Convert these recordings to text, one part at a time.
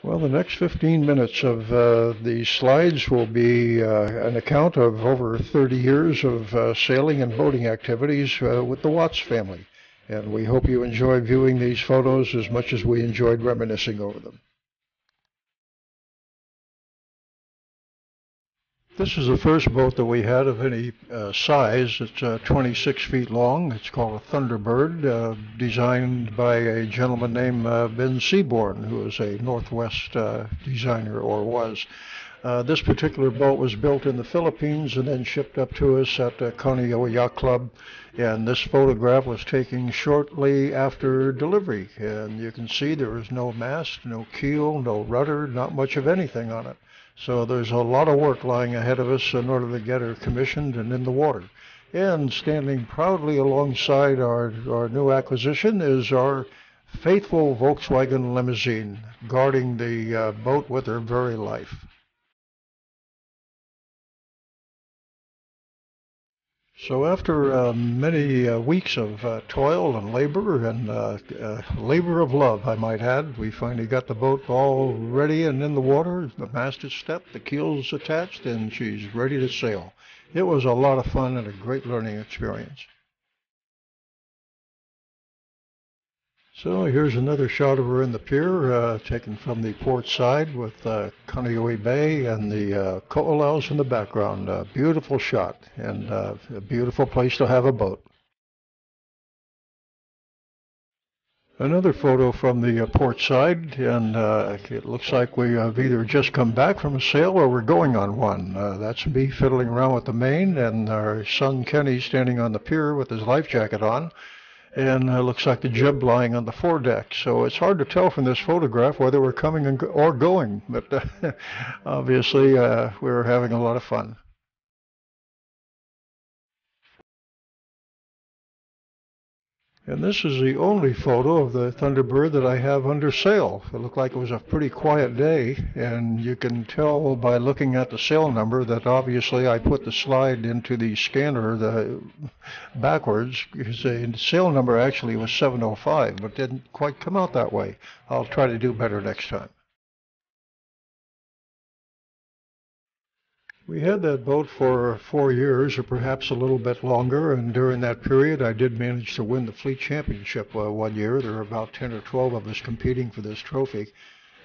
Well, the next 15 minutes of these slides will be an account of over 30 years of sailing and boating activities with the Watts family. And we hope you enjoy viewing these photos as much as we enjoyed reminiscing over them. This is the first boat that we had of any size. It's 26 feet long. It's called a Thunderbird, designed by a gentleman named Ben Seaborn, who is a Northwest designer, or was. This particular boat was built in the Philippines and then shipped up to us at the Kaneohe Yacht Club. And this photograph was taken shortly after delivery. And you can see there is no mast, no keel, no rudder, not much of anything on it. So there's a lot of work lying ahead of us in order to get her commissioned and in the water. And standing proudly alongside our new acquisition is our faithful Volkswagen limousine, guarding the boat with her very life. So after many weeks of toil and labor of love, I might add, we finally got the boat all ready and in the water. The mast is stepped, the keel's attached, and she's ready to sail. It was a lot of fun and a great learning experience. So here's another shot of her in the pier, taken from the port side with Kaneohe Bay and the Ko'olaus in the background. Beautiful shot and a beautiful place to have a boat. Another photo from the port side, and it looks like we have either just come back from a sail or we're going on one. That's me fiddling around with the main, and our son Kenny standing on the pier with his life jacket on, and looks like the jib lying on the foredeck. So it's hard to tell from this photograph whether we're coming or going, but obviously we're having a lot of fun. And this is the only photo of the Thunderbird that I have under sail. It looked like it was a pretty quiet day, and you can tell by looking at the sail number that obviously I put the slide into the scanner backwards, because the sail number actually was 705, but didn't quite come out that way. I'll try to do better next time. We had that boat for 4 years, or perhaps a little bit longer, and during that period I did manage to win the fleet championship one year. There were about 10 or 12 of us competing for this trophy.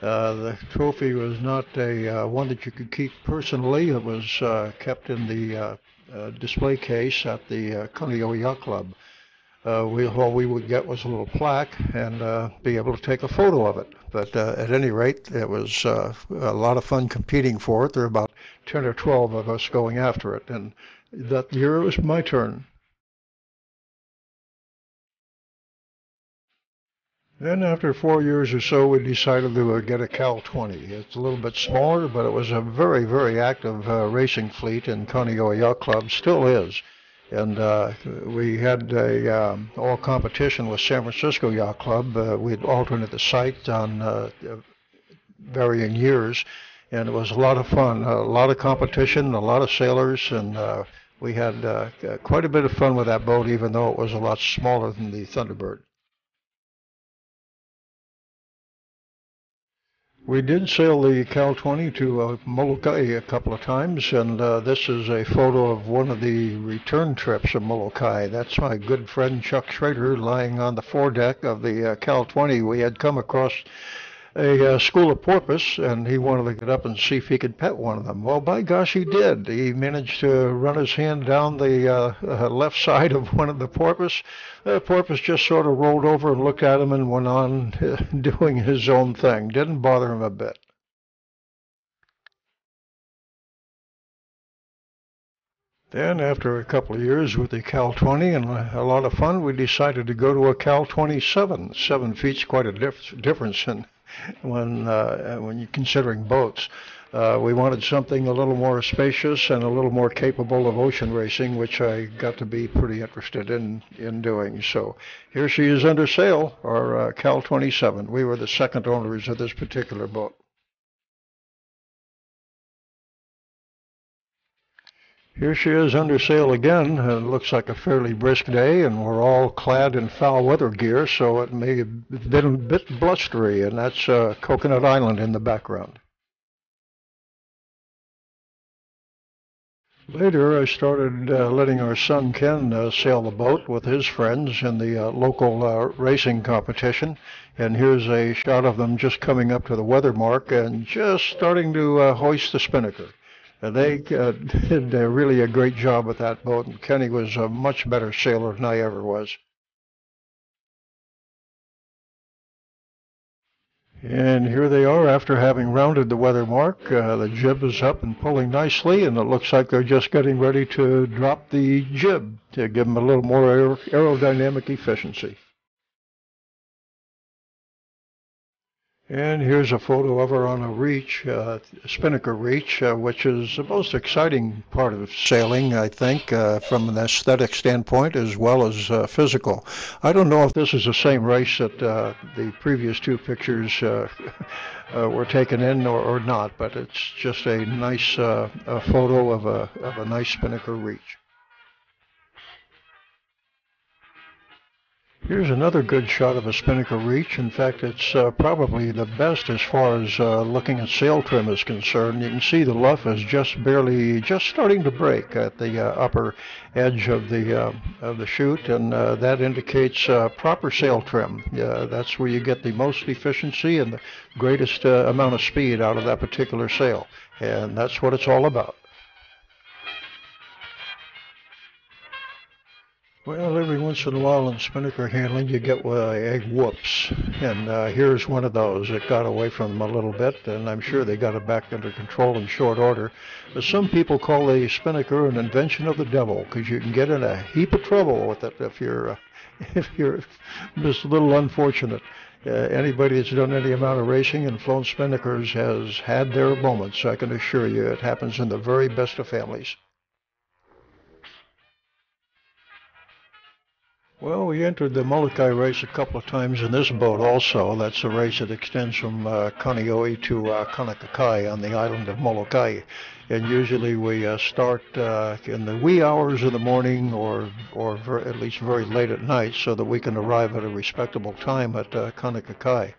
The trophy was not a one that you could keep personally. It was kept in the display case at the Kaneohe Yacht Club. All we would get was a little plaque and be able to take a photo of it. But at any rate, it was a lot of fun competing for it. There were about 10 or 12 of us going after it, and that year it was my turn. Then after 4 years or so, we decided to get a Cal 20. It's a little bit smaller, but it was a very, very active racing fleet in Kaneohe Yacht Club, still is. And we had a all competition with San Francisco Yacht Club. We'd alternate the site on varying years, and it was a lot of fun, a lot of competition, a lot of sailors, and we had quite a bit of fun with that boat, even though it was a lot smaller than the Thunderbird. We did sail the Cal 20 to Molokai a couple of times, and this is a photo of one of the return trips of Molokai. That's my good friend Chuck Schrader lying on the foredeck of the Cal 20. We had come across a school of porpoise, and he wanted to get up and see if he could pet one of them. Well, by gosh, he did. He managed to run his hand down the left side of one of the porpoise. The porpoise just sort of rolled over and looked at him and went on doing his own thing. Didn't bother him a bit. Then, after a couple of years with the Cal 20 and a lot of fun, we decided to go to a Cal 27. 7 feet's quite a difference when you're considering boats. We wanted something a little more spacious and a little more capable of ocean racing, which I got to be pretty interested in doing. So here she is under sail, our Cal 27. We were the second owners of this particular boat. Here she is under sail again. It looks like a fairly brisk day, and we're all clad in foul weather gear, so it may have been a bit blustery, and that's Coconut Island in the background. Later, I started letting our son Ken sail the boat with his friends in the local racing competition. And here's a shot of them just coming up to the weather mark and just starting to hoist the spinnaker. They did really a great job with that boat, and Kenny was a much better sailor than I ever was. And here they are after having rounded the weather mark. The jib is up and pulling nicely, and it looks like they're just getting ready to drop the jib to give them a little more aerodynamic efficiency. And here's a photo of her on a reach, spinnaker reach, which is the most exciting part of sailing, I think, from an aesthetic standpoint as well as physical. I don't know if this is the same race that the previous two pictures were taken in or not, but it's just a nice a photo of a nice spinnaker reach. Here's another good shot of a spinnaker reach. In fact, it's probably the best as far as looking at sail trim is concerned. You can see the luff is just starting to break at the upper edge of the chute, and that indicates proper sail trim. That's where you get the most efficiency and the greatest amount of speed out of that particular sail, and that's what it's all about. Well, every once in a while in spinnaker handling, you get egg whoops, and here's one of those. It got away from them a little bit, and I'm sure they got it back under control in short order. But some people call the spinnaker an invention of the devil, because you can get in a heap of trouble with it if you're just a little unfortunate. Anybody that's done any amount of racing and flown spinnakers has had their moments. I can assure you, it happens in the very best of families. Well, we entered the Molokai race a couple of times in this boat also. That's a race that extends from Kaneohe to Kaunakakai on the island of Molokai. And usually we start in the wee hours of the morning or at least very late at night so that we can arrive at a respectable time at Kaunakakai.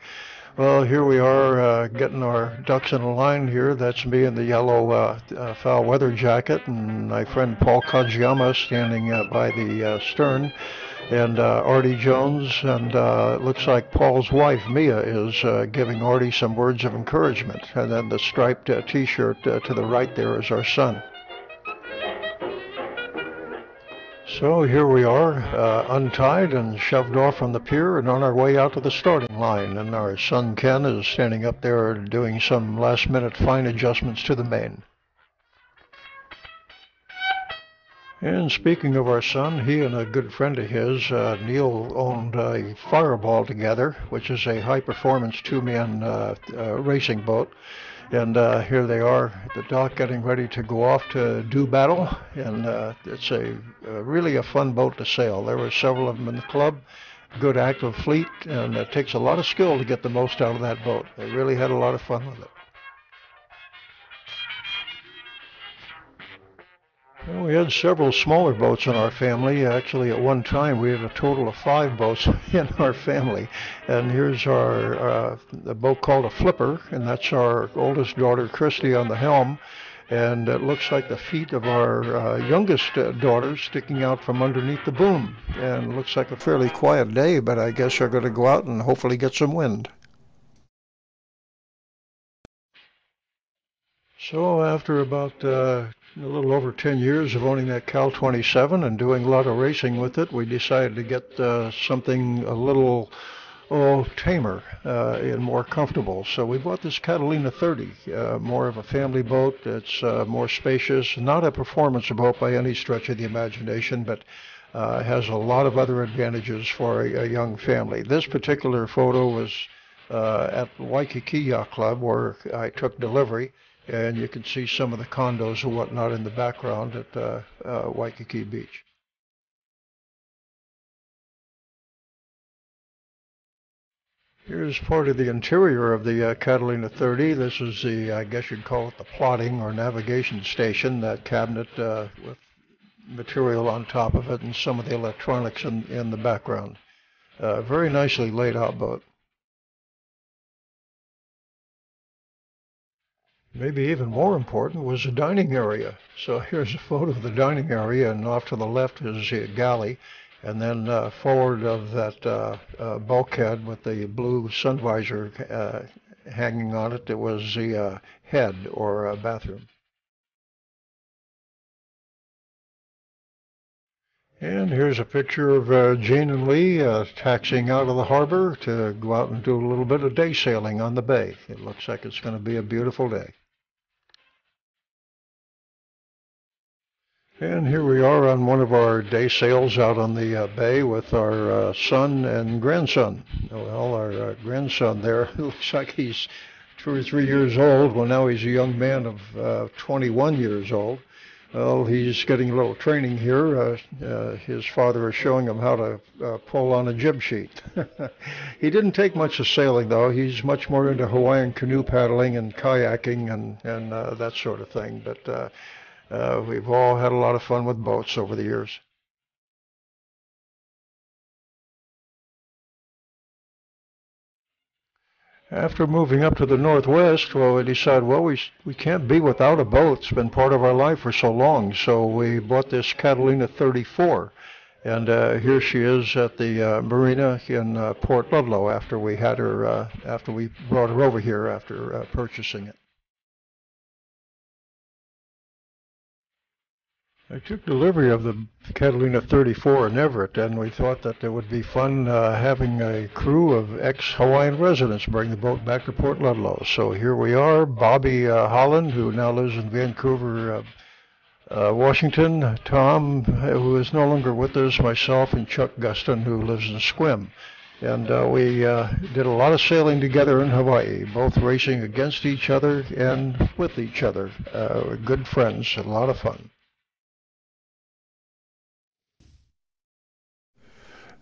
Well, here we are getting our ducks in a line here. That's me in the yellow foul weather jacket, and my friend Paul Kajiyama standing by the stern, and Artie Jones, and it looks like Paul's wife, Mia, is giving Artie some words of encouragement. And then the striped T-shirt to the right there is our son. So here we are, untied and shoved off from the pier and on our way out to the starting line. And our son Ken is standing up there doing some last-minute fine adjustments to the main. And speaking of our son, he and a good friend of his, Neil, owned a Fireball together, which is a high-performance two-man racing boat. And here they are at the dock getting ready to go off to do battle. And it's really a fun boat to sail. There were several of them in the club, good active fleet, and it takes a lot of skill to get the most out of that boat. They really had a lot of fun with it. Well, we had several smaller boats in our family. Actually, at one time, we had a total of 5 boats in our family. And here's our a boat called a flipper, and that's our oldest daughter, Christy, on the helm. And it looks like the feet of our youngest daughter sticking out from underneath the boom. And it looks like a fairly quiet day, but I guess they're going to go out and hopefully get some wind. So after about a little over 10 years of owning that Cal 27 and doing a lot of racing with it, we decided to get something a little tamer and more comfortable. So we bought this Catalina 30, more of a family boat. It's more spacious, not a performance boat by any stretch of the imagination, but has a lot of other advantages for a young family. This particular photo was at Waikiki Yacht Club, where I took delivery. And you can see some of the condos and whatnot in the background at Waikiki Beach. Here's part of the interior of the Catalina 30. This is the, I guess you'd call it the plotting or navigation station, that cabinet with material on top of it and some of the electronics in the background. Very nicely laid out boat. Maybe even more important was the dining area. So here's a photo of the dining area, and off to the left is the galley, and then forward of that bulkhead with the blue sun visor hanging on it, it was the head or bathroom. And here's a picture of Jane and Lee taxiing out of the harbor to go out and do a little bit of day sailing on the bay. It looks like it's going to be a beautiful day. And here we are on one of our day sails out on the bay with our son and grandson. Well, our grandson there looks like he's 2 or 3 years old. Well, now he's a young man of 21 years old. Well, he's getting a little training here. His father is showing him how to pull on a jib sheet. He didn't take much of sailing, though. He's much more into Hawaiian canoe paddling and kayaking and that sort of thing. But we've all had a lot of fun with boats over the years. After moving up to the northwest, well, we decided, well, we can't be without a boat. It's been part of our life for so long. So we bought this Catalina 34. And here she is at the marina in Port Ludlow after we had her, after we brought her over here after purchasing it. I took delivery of the Catalina 34 in Everett, and we thought that it would be fun having a crew of ex-Hawaiian residents bring the boat back to Port Ludlow. So here we are, Bobby Holland, who now lives in Vancouver, Washington, Tom, who is no longer with us, myself, and Chuck Guston, who lives in Sequim. And we did a lot of sailing together in Hawaii, both racing against each other and with each other. Good friends, a lot of fun.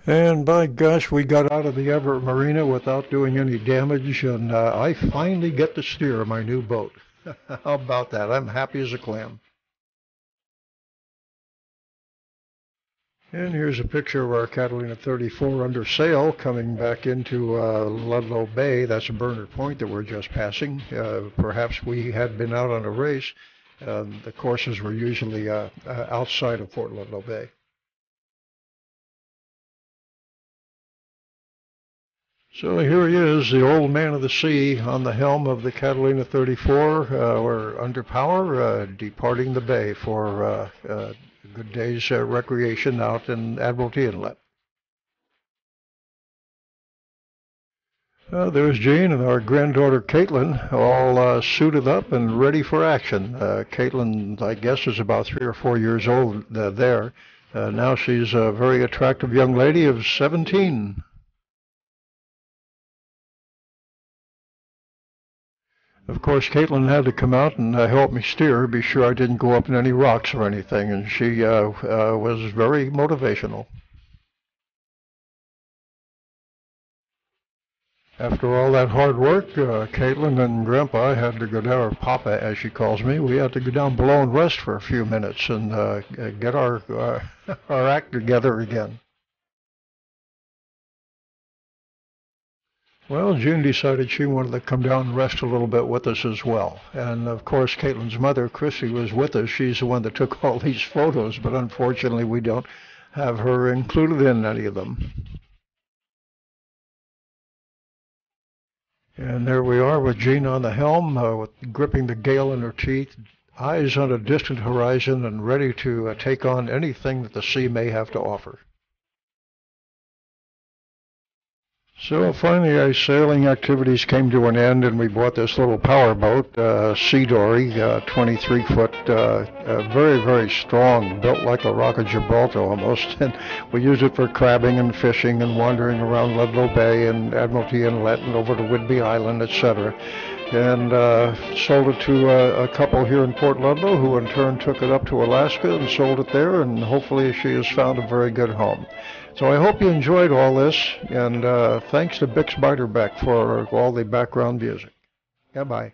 And by gosh, we got out of the Everett Marina without doing any damage, and I finally get to steer my new boat. How about that? I'm happy as a clam. And here's a picture of our Catalina 34 under sail coming back into Ludlow Bay. That's a Burner Point that we're just passing. Perhaps we had been out on a race. The courses were usually outside of Port Ludlow Bay. So here he is, the old man of the sea on the helm of the Catalina 34. We're under power, departing the bay for a good day's recreation out in Admiralty Inlet. There's Jane and our granddaughter Caitlin, all suited up and ready for action. Caitlin, I guess, is about 3 or 4 years old there. Now she's a very attractive young lady of 17. Of course, Caitlin had to come out and help me steer, be sure I didn't go up in any rocks or anything, and she was very motivational. After all that hard work, Caitlin and Grandpa had to go down, or Papa as she calls me, we had to go down below and rest for a few minutes and get our our act together again. Well, June decided she wanted to come down and rest a little bit with us as well. And of course, Caitlin's mother, Chrissy, was with us. She's the one that took all these photos, but unfortunately, we don't have her included in any of them. And there we are with Jean on the helm, gripping the gale in her teeth, eyes on a distant horizon, and ready to take on anything that the sea may have to offer. So finally, our sailing activities came to an end, and we bought this little power boat, Sea Dory, 23-foot, very, very strong, built like a Rock of Gibraltar almost. And we used it for crabbing and fishing and wandering around Ludlow Bay and Admiralty Inlet and over to Whidbey Island, etc. And sold it to a couple here in Port Ludlow, who in turn took it up to Alaska and sold it there, and hopefully she has found a very good home. So I hope you enjoyed all this, and thanks to Bix Beiderbecke for all the background music. Goodbye.